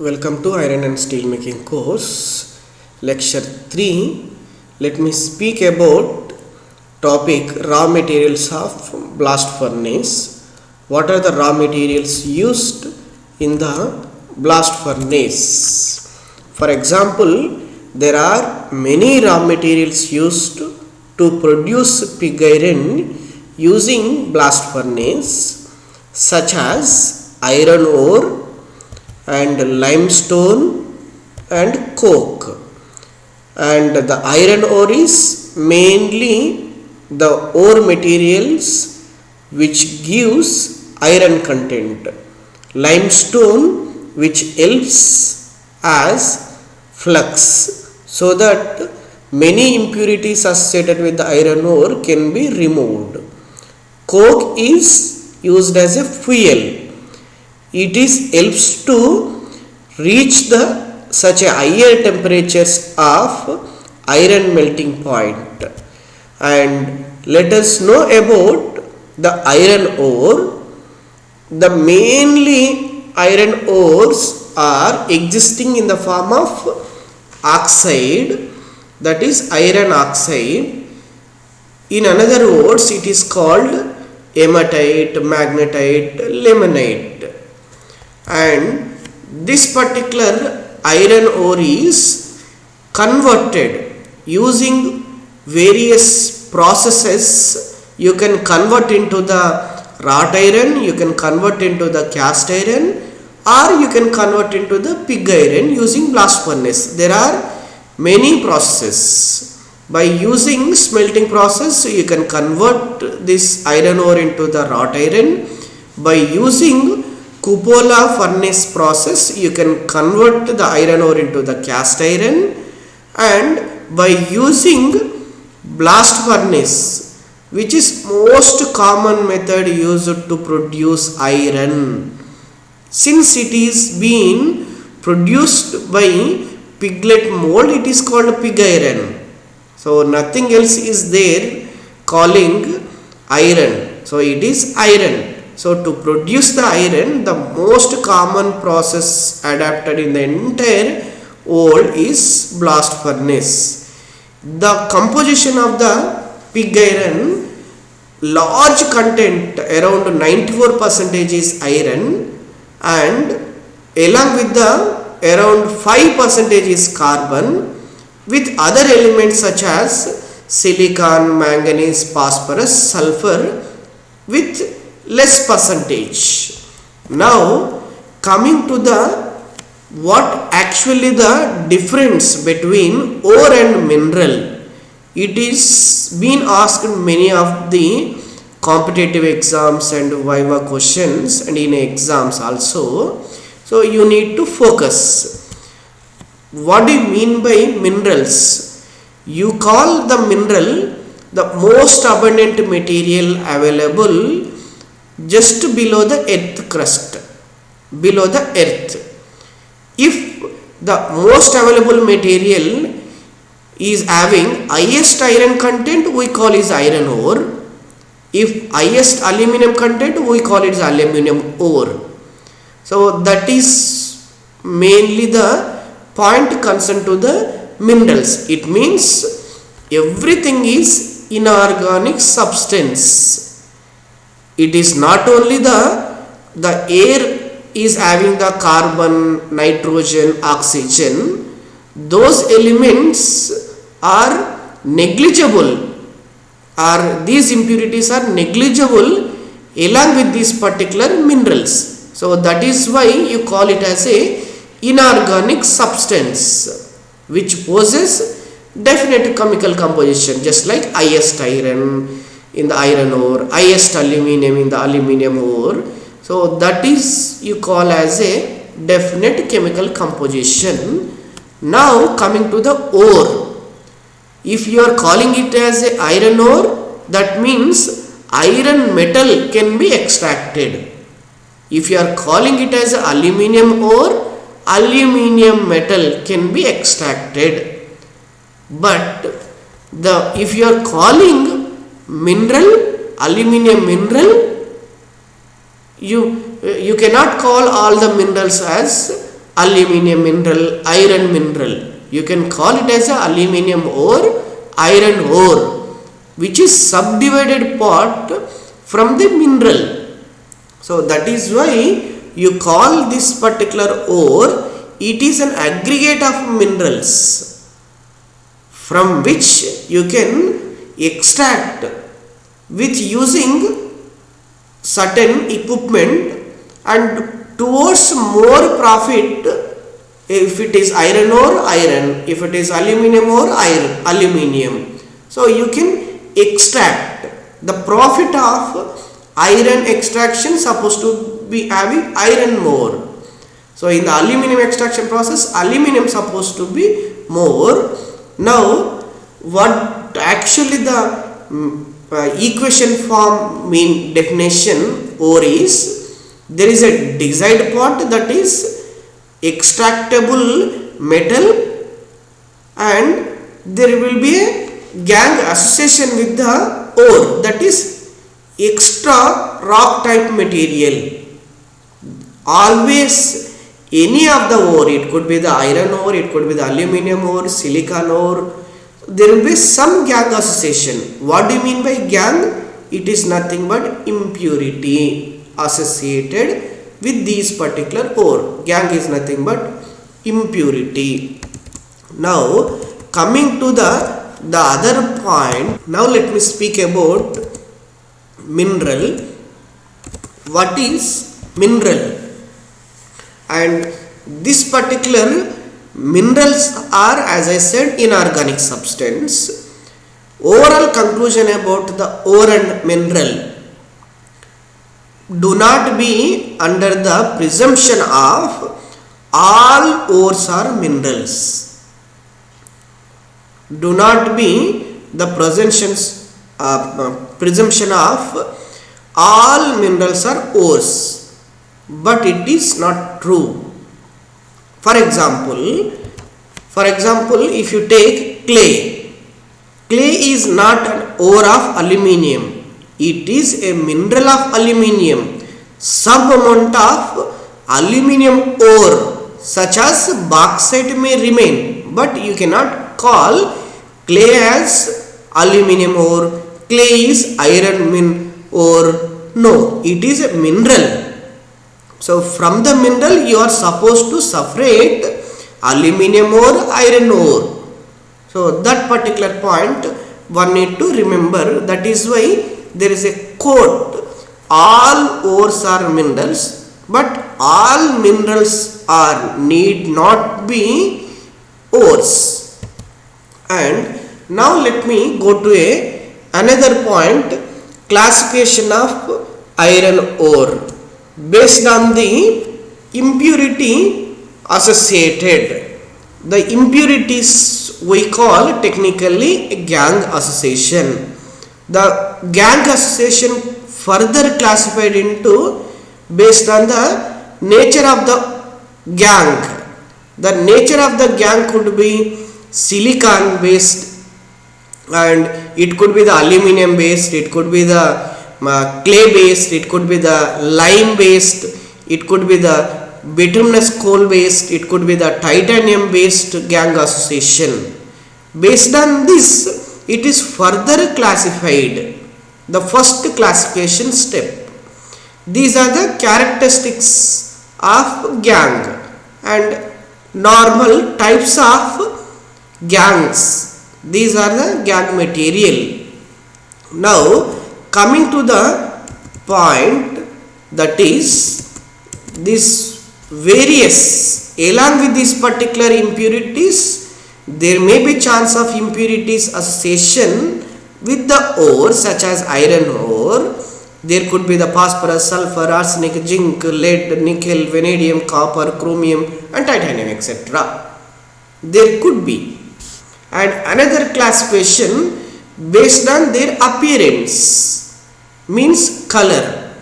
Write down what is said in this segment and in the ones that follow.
Welcome to Iron and Steel Making course, Lecture 3. Let me speak about topic raw materials of blast furnace. What are the raw materials used in the blast furnace? For example, there are many raw materials used to produce pig iron using blast furnace, such as iron ore and limestone and coke. And the iron ore is mainly the ore materials which gives iron content. Limestone which helps as flux, so that many impurities associated with the iron ore can be removed. Coke is used as a fuel. It helps to reach such a higher temperatures of iron melting point. And let us know about the iron ore. The mainly iron ores are existing in the form of oxide, that is iron oxide. In another words, it is called hematite, magnetite, limonite. And this particular iron ore is converted using various processes. You can convert into the wrought iron, you can convert into the cast iron, or you can convert into the pig iron using blast furnace. There are many processes. By using smelting process, you can convert this iron ore into the wrought iron. By using cupola furnace process, you can convert the iron ore into the cast iron. And by using blast furnace, which is most common method used to produce iron, since it is being produced by piglet mold, it is called pig iron. So nothing else is there calling iron. So it is iron. So to produce the iron, the most common process adapted in the entire world is blast furnace. The composition of the pig iron, large content around 94% is iron, and along with the around 5% is carbon, with other elements such as silicon, manganese, phosphorus, sulfur with less percentage. Now coming to the what actually the difference between ore and mineral, it is been asked in many of the competitive exams and viva questions and in exams also. So you need to focus. What do you mean by minerals? You call the mineral the most abundant material available just below the earth crust, below the earth. If the most available material is having highest iron content, we call it iron ore. If highest aluminum content, we call it aluminum ore. So that is mainly the point concerned to the minerals. It means everything is inorganic substance. It is not only the air is having the carbon, nitrogen, oxygen. Those elements are negligible, or these impurities are negligible along with these particular minerals. So that is why you call it as a inorganic substance which possesses definite chemical composition, just like highest iron in the iron ore, highest aluminum in the aluminum ore. So that is you call as a definite chemical composition. Now coming to the ore, if you are calling it as a iron ore, that means iron metal can be extracted. If you are calling it as aluminum ore, aluminum metal can be extracted. But if you are calling mineral, aluminum mineral, you cannot call all the minerals as aluminium mineral, iron mineral. You can call it as a aluminium ore, iron ore, which is subdivided part from the mineral. So that is why you call this particular ore, it is an aggregate of minerals from which you can extract with using certain equipment and towards more profit. If it is iron ore, iron, if it is aluminium ore, iron, aluminium. So you can extract the profit of iron extraction supposed to be having iron more. So in the aluminium extraction process, aluminium supposed to be more. Now what actually the equation form mean definition ore is, there is a desired part, that is extractable metal, and there will be a gangue association with the ore, that is extra rock type material. Always any of the ore, it could be the iron ore, it could be the aluminium ore, silicon ore, there will be some gangue association. What do you mean by gangue? It is nothing but impurity associated with these particular ore. Gangue is nothing but impurity. Now coming to the other point, now let me speak about mineral. What is mineral? And this particular minerals are, as I said, inorganic substance. Overall conclusion about the ore and mineral: do not be under the presumption of all ores are minerals. Do not be the presumption of all minerals are ores, but it is not true. For example, if you take clay, clay is not an ore of aluminium. It is a mineral of aluminium. Some amount of aluminium ore such as bauxite may remain, but you cannot call clay as aluminium ore. Clay is iron ore. No, it is a mineral. So from the mineral you are supposed to separate aluminium ore, iron ore. So that particular point one need to remember. That is why there is a quote: all ores are minerals, but all minerals are need not be ores. And now let me go to another point: classification of iron ore based on the impurity associated. The impurities we call technically gangue association. The gangue association further classified into based on the nature of the gangue. The nature of the gangue could be silicon based, and it could be the aluminium based, it could be the clay based, it could be the lime based, it could be the bituminous coal based, it could be the titanium based gangue association. Based on this, it is further classified. The first classification step. These are the characteristics of gangue and normal types of gangues. These are the gangue material. Now coming to the point, that is this various, along with these particular impurities, there may be chance of impurities association with the ore such as iron ore. There could be the phosphorus, sulfur, arsenic, zinc, lead, nickel, vanadium, copper, chromium and titanium, etc. There could be. And another classification based on their appearance, means color.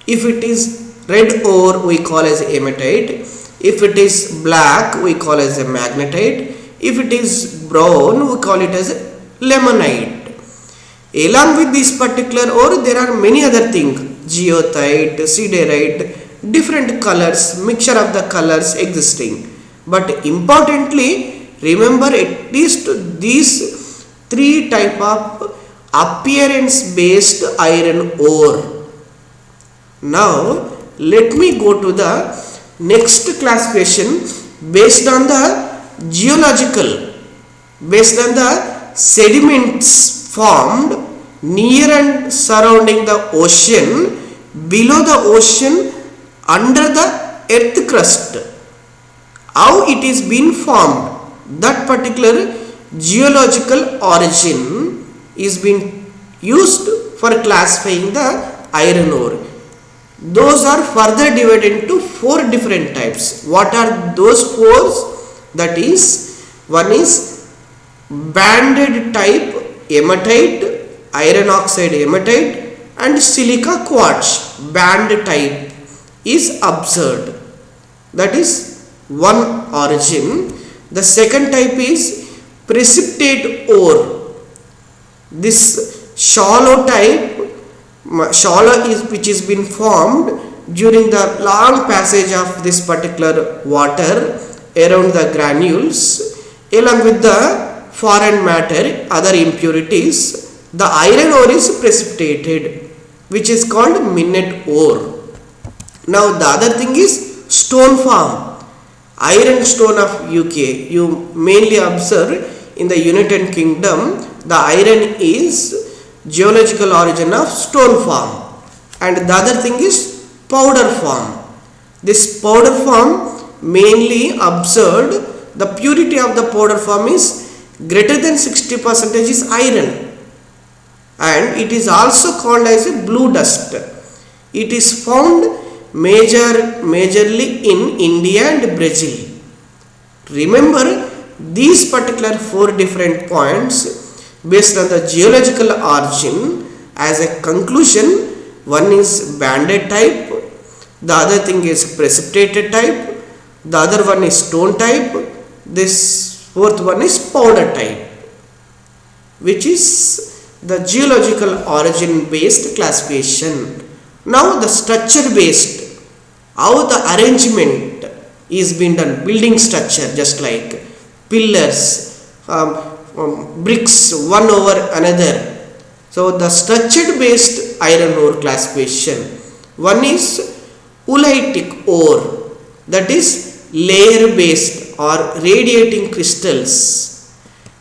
If it is red ore, we call as hematite. If it is black, we call as a magnetite. If it is brown, we call it as limonite. Along with this particular ore, there are many other things: geothite, siderite, different colors, mixture of the colors existing. But importantly, remember at least these three type of appearance based iron ore. Now let me go to the next classification based on the geological, based on the sediments formed near and surrounding the ocean, below the ocean, under the earth crust. How it is been formed, that particular geological origin is being used for classifying the iron ore. Those are further divided into four different types. What are those four? That is, one is banded type hematite, iron oxide hematite, and silica quartz band type is observed. That is one origin. The second type is precipitate ore. This shallow type, which is been formed during the long passage of this particular water around the granules, along with the foreign matter, other impurities, the iron ore is precipitated, which is called minute ore. Now the other thing is stone form. Iron stone of UK, you mainly observe in the United Kingdom, the iron is geological origin of stone form, and the other thing is powder form. This powder form mainly observed, the purity of the powder form is greater than 60% is iron, and it is also called as a blue dust. It is found majorly in India and Brazil. Remember these particular four different points based on the geological origin. As a conclusion, one is banded type, the other thing is precipitated type, the other one is stone type, this fourth one is powder type, which is the geological origin based classification. Now the structure based, how the arrangement is being done, building structure, just like pillars, bricks one over another. So the structured based iron ore classification, one is oolitic ore, that is layer based or radiating crystals,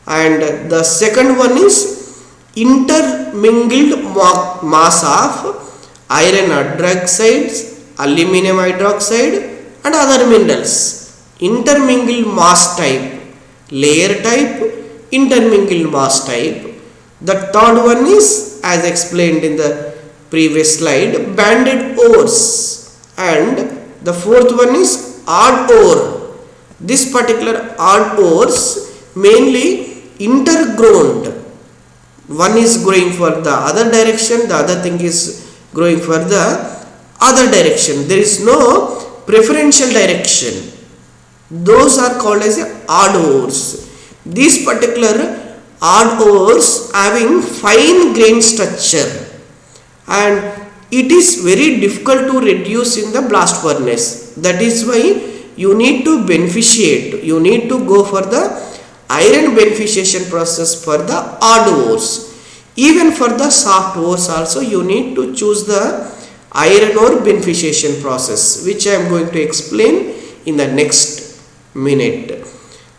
and the second one is intermingled mass of iron hydroxides, aluminum hydroxide and other minerals. Intermingled mass type, layer type, intermingled mass type. The third one is, as explained in the previous slide, banded ores, and the fourth one is odd ore. This particular odd ores mainly intergrown. One is growing for the other direction, the other thing is growing for the other direction. There is no preferential direction. Those are called as odd ores. These particular odd ores having fine grain structure, and it is very difficult to reduce in the blast furnace. That is why you need to beneficiate, you need to go for the iron beneficiation process for the odd ores. Even for the soft ores also you need to choose the iron ore beneficiation process, which I am going to explain in the next minute.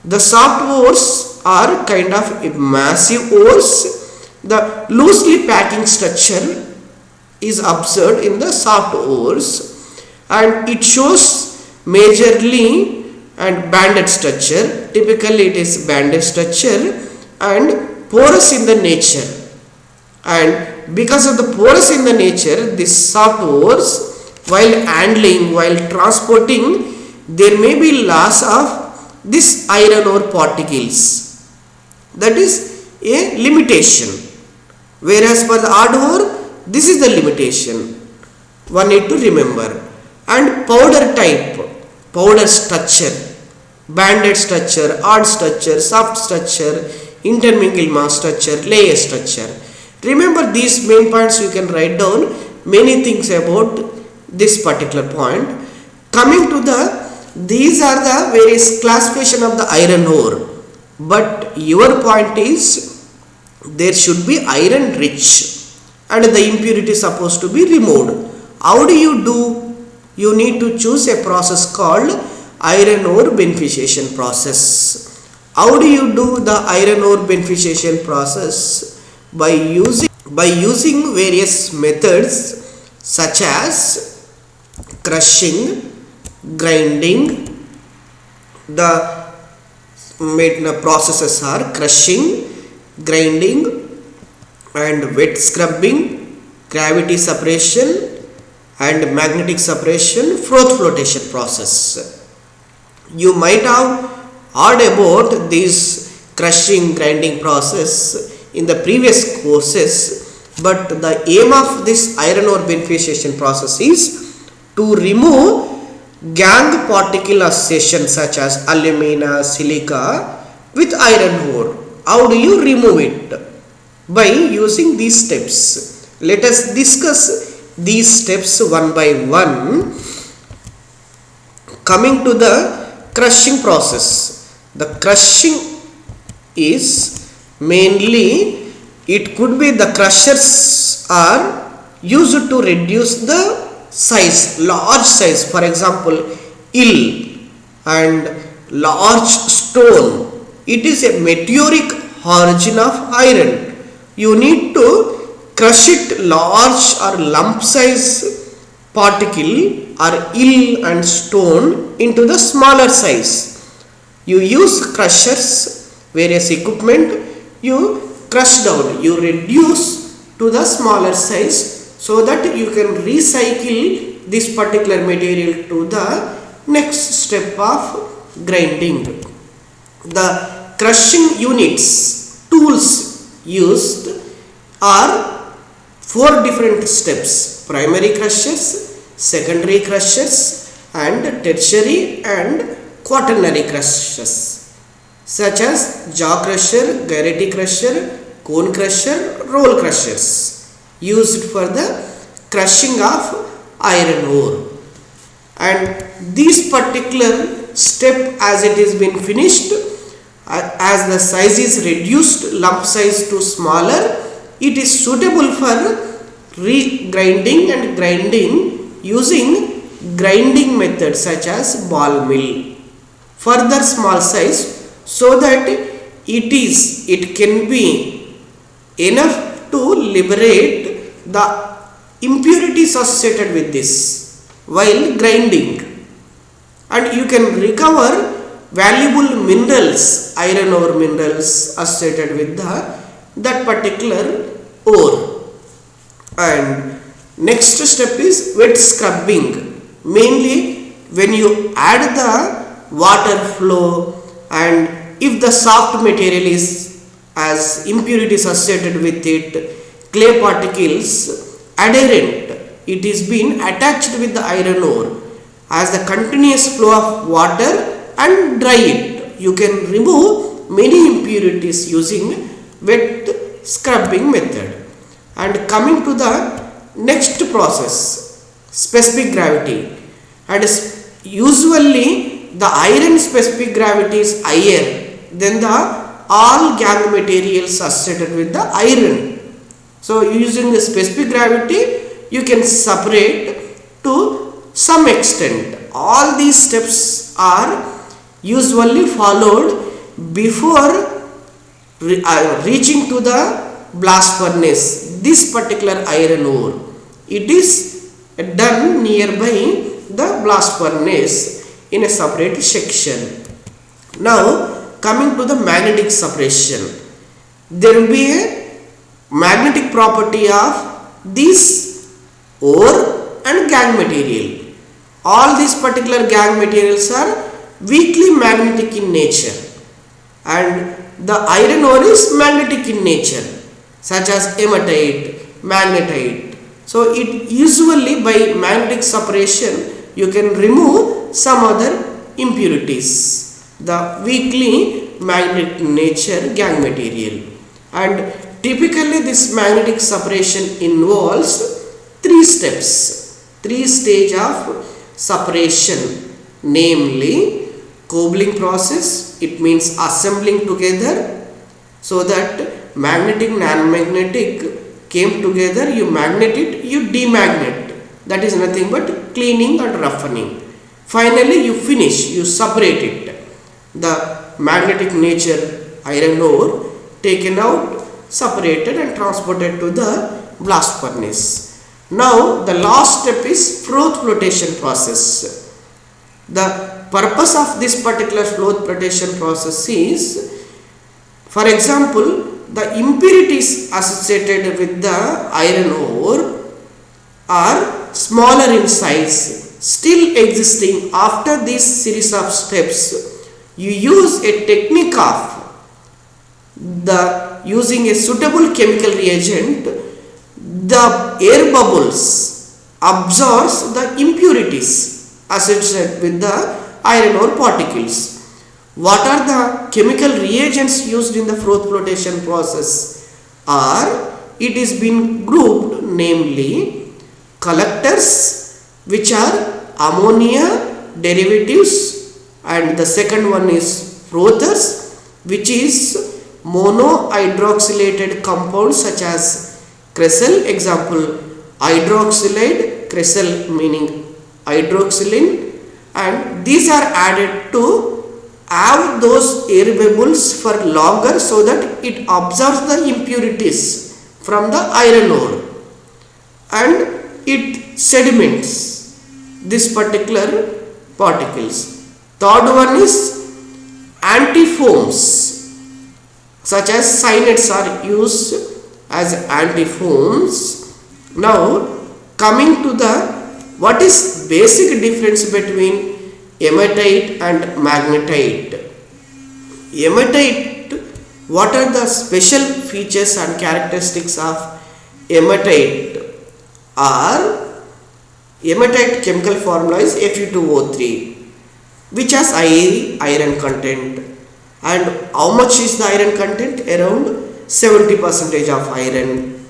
The soft ores are kind of massive ores. The loosely packing structure is observed in the soft ores, and it shows majorly and banded structure. Typically it is banded structure and porous in the nature, and because of the porous in the nature, this soft ores, while handling, while transporting, there may be loss of this iron ore particles. That is a limitation. Whereas for the odd ore, this is the limitation. One need to remember. And powder type, powder structure, banded structure, odd structure, soft structure, intermingled mass structure, layer structure. Remember these main points. You can write down many things about this particular point. Coming to the these are the various classification of the iron ore, but your point is there should be iron rich and the impurity is supposed to be removed. How do? You need to choose a process called iron ore beneficiation process. How do you do the iron ore beneficiation process? By using various methods such as crushing, grinding. The processes are crushing, grinding and wet scrubbing, gravity separation and magnetic separation, froth flotation process. You might have heard about this crushing, grinding process in the previous courses, but the aim of this iron ore beneficiation process is to remove gangue particle association such as alumina, silica with iron ore. How do you remove it? By using these steps. Let us discuss these steps one by one. Coming to the crushing process. The crushing is mainly, it could be the crushers are used to reduce the size, large size, for example ill and large stone. It is a meteoric origin of iron. You need to crush it large or lump size particle or ill and stone into the smaller size. You use crushers, various equipment, you crush down, you reduce to the smaller size so that you can recycle this particular material to the next step of grinding. The crushing units, tools used are 4 different steps: primary crushers, secondary crushers and tertiary and quaternary crushers such as jaw crusher, Garrett crusher, cone crusher, roll crushers used for the crushing of iron ore. And this particular step, as it is been finished, as the size is reduced, lump size to smaller, it is suitable for re-grinding and grinding using grinding methods such as ball mill. Further small size so that it can be enough to liberate the impurities associated with this while grinding, and you can recover valuable minerals, iron ore minerals associated with that particular ore. And next step is wet scrubbing. Mainly when you add the water flow and if the soft material is as impurities associated with it, clay particles, adherent, it is being attached with the iron ore. As the continuous flow of water and dry it, you can remove many impurities using wet scrubbing method. And coming to the next process, specific gravity, and usually the iron specific gravity is higher than the all gangue materials associated with the iron. So using the specific gravity, you can separate to some extent. All these steps are usually followed before reaching to the blast furnace. This particular iron ore, it is done nearby the blast furnace in a separate section. Now coming to the magnetic separation, there will be a magnetic property of this ore and gangue material. All these particular gangue materials are weakly magnetic in nature, and the iron ore is magnetic in nature, such as hematite, magnetite. So it usually by magnetic separation you can remove some other impurities, the weakly magnetic nature gangue material. And typically this magnetic separation involves 3 steps, 3 stages of separation. namely coupling process. It means assembling together so that magnetic non-magnetic came together, you magnet it, you demagnet. That is nothing but cleaning and roughening. Finally you finish, you separate it. The magnetic nature iron ore taken out, separated and transported to the blast furnace. Now the last step is froth flotation process. The purpose of this particular froth flotation process is, for example, the impurities associated with the iron ore are smaller in size, still existing after this series of steps. You use a technique of using a suitable chemical reagent, the air bubbles absorbs the impurities associated with the iron ore particles. What are the chemical reagents used in the froth flotation process? It is been grouped, namely collectors, which are ammonia derivatives, and the second one is frothers, which is monohydroxylated compounds such as cresol. Example, hydroxylide, cresol meaning hydroxylin, and these are added to have those air bubbles for longer so that it absorbs the impurities from the iron ore and it sediments this particular particles. Third one is antifoams, such as cyanides are used as antifoams. Now coming to the what is basic difference between hematite and magnetite. Hematite, what are the special features and characteristics of hematite? Hematite chemical formula is Fe2O3, which has high iron content. And how much is the iron content? Around 70% of iron,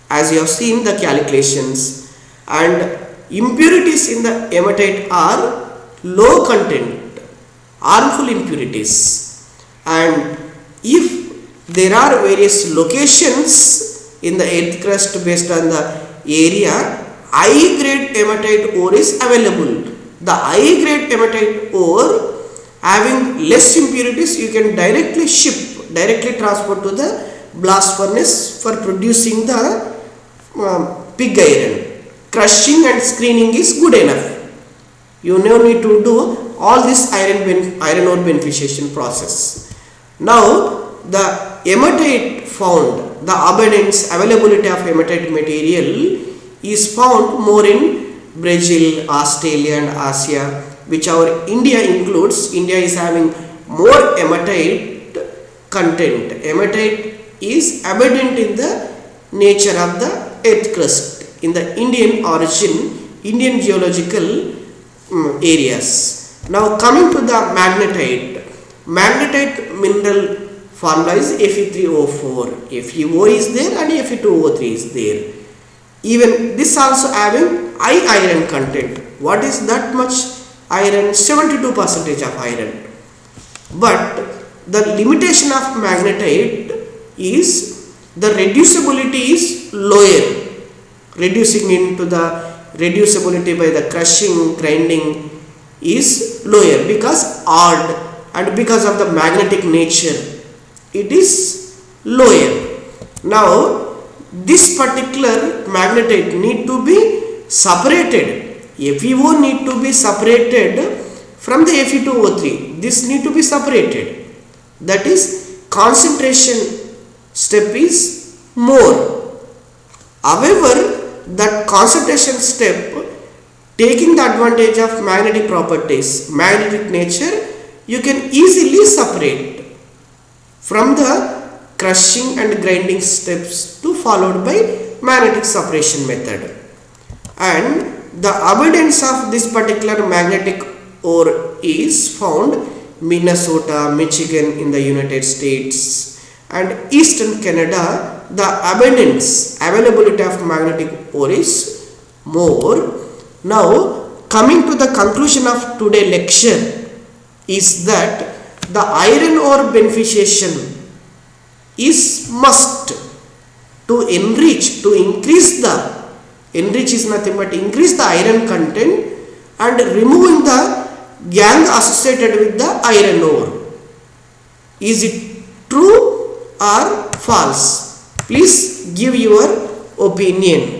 as you have seen the calculations. And impurities in the hematite are low content, harmful impurities. And if there are various locations in the earth crust based on the area, high grade hematite ore is available. The high grade hematite ore having less impurities, you can directly transport to the blast furnace for producing the pig iron. Crushing and screening is good enough. You no need to do all this iron ore beneficiation process. Now the hematite found, the abundance, availability of hematite material is found more in Brazil, Australia and Asia, which our India includes. India is having more hematite content. Hematite is abundant in the nature of the earth crust, in the Indian origin, Indian geological areas. Now coming to the magnetite. Magnetite mineral formula is Fe3O4. FeO is there and Fe2O3 is there. Even this also having high iron content. What is that much iron? 72% of iron. But the limitation of magnetite is the reducibility is lower. Reducibility by the crushing, grinding is lower because hard, and because of the magnetic nature it is lower. Now this particular magnetite need to be separated. FeO need to be separated from the Fe2O3. This need to be separated. That is, concentration step is more. However, that concentration step, taking the advantage of magnetic properties, magnetic nature, you can easily separate from the crushing and grinding steps to followed by magnetic separation method. And the abundance of this particular magnetic ore is found Minnesota, Michigan in the United States, and Eastern Canada. The availability of magnetic ore is more. Now coming to the conclusion of today's lecture is that the iron ore beneficiation is must to enrich, to increase the, enrich is nothing but increase the iron content and removing the gang associated with the iron ore. Is it true or false? Please give your opinion.